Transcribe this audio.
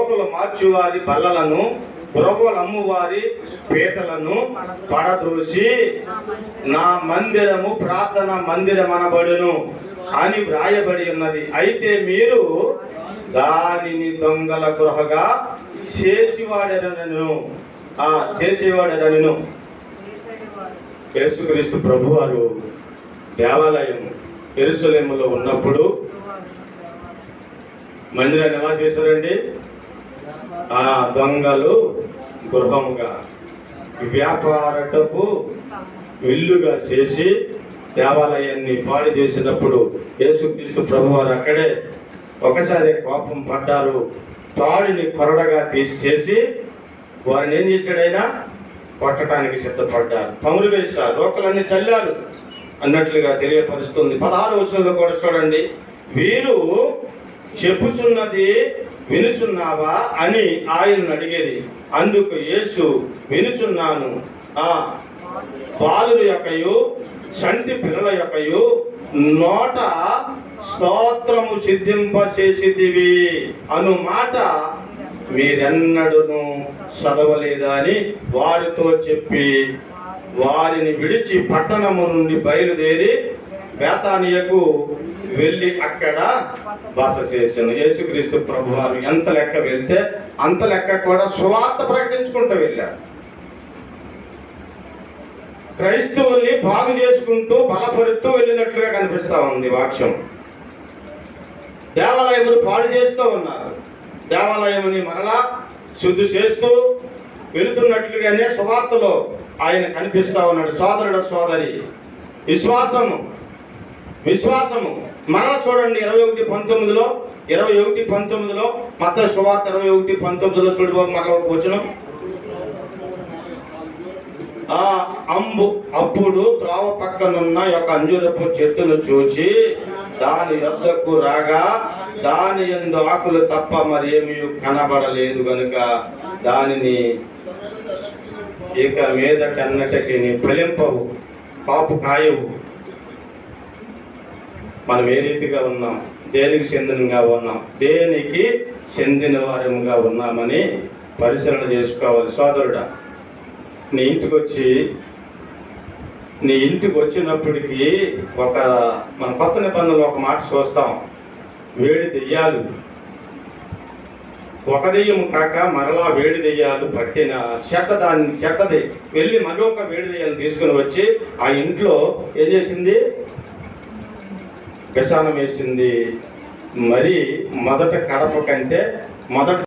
రోగులు మార్చువారి బల్లలను, పురుగులు అమ్మువారి పీటలను పడద్రోసి నా మందిరము ప్రార్థన మందిరం అనబడును అని వ్రాయబడి ఉన్నది. అయితే మీరు దానిని దొంగల గృహగా చేసేవాడనను. యేసుక్రీస్తు ప్రభువారు దేవాలయం యెరూషలేములో ఉన్నప్పుడు మందిరాన్ని ఎలా చేశారండి? దొంగలు గృహముగా, వ్యాపారటపు ఇల్లుగా చేసి దేవాలయాన్ని పాడు చేసినప్పుడు యేసుక్రీస్తు ప్రభువారు అక్కడే ఒకసారి కోపం పడ్డారు. తాడిని కొరడగా తీసేసి వారిని ఏం చేశాడైనా కొట్టడానికి సిద్ధపడ్డారు. తమరు వేశారు, రోకలన్నీ చల్లారు అన్నట్లుగా తెలియపరుస్తుంది. 16వ వచనంలో కూడా చూడండి, వీరు చెప్పుచున్నది వినుచున్నావా అని ఆయనను అడిగేది. అందుకు యేసు, వినుచున్నాను. బాలుల యొక్కయు చంటి పిల్లల యొక్కయు నోట స్తోత్రము సిద్ధింపచేసితివి అను మాట మీరెన్నడూను చదవలేదా అని వారితో చెప్పి వారిని విడిచి పట్టణము నుండి బయలుదేరి బేతానియకు వెళ్ళి అక్కడ బస చేశాను. యేసుక్రీస్తు ప్రభువారు ఎంత లెక్క వెళ్తే అంత లెక్క కూడా సువార్త ప్రకటించుకుంటూ వెళ్ళారు. క్రైస్తవుల్ని బాగు చేసుకుంటూ బలపరుస్తూ వెళ్ళినట్లుగా కనిపిస్తూ ఉంది వాక్యం. దేవాలయమును పాడు చేస్తూ ఉన్నారు. దేవాలయముని మరలా శుద్ధి చేస్తూ వెళుతున్నట్లుగానే సువార్తలో ఆయన కనిపిస్తూ ఉన్నాడు. సోదరుడు సోదరి, విశ్వాసము మరలా చూడండి 21:19లో మత్తయి సువార్త 21:19 చూడబో మరలా వచనం. అప్పుడు త్రోవ పక్కనున్న యొక్క అంజూరపు చెట్టును చూచి దాని యొద్దకు రాగా దాని యందు ఆకులు తప్ప మరి ఏమీ కనబడలేదు గనుక దానిని ఇక మీదటన్నటికి ఫలింపవు, కాపు కాయవు. మనం ఏ రీతిగా ఉన్నాం? దేనికి చెందినగా ఉన్నాం? దేనికి చెందిన వారముగా ఉన్నామని పరిశీలన చేసుకోవాలి. సోదరుడా, నీ ఇంటికి వచ్చినప్పటికీ మన కొత్త నిబంధనలో ఒక మాట చూస్తాం. వేడి దెయ్యాలు, ఒక దెయ్యం కాక మరలా వేడి దెయ్యాలు పట్టిన చెట్టది వెళ్ళి మరొక వేడి దెయ్యాలు తీసుకుని వచ్చి ఆ ఇంట్లో ఏం చేసింది? విషానం వేసింది. మరి మొదట కడప కంటే మొదట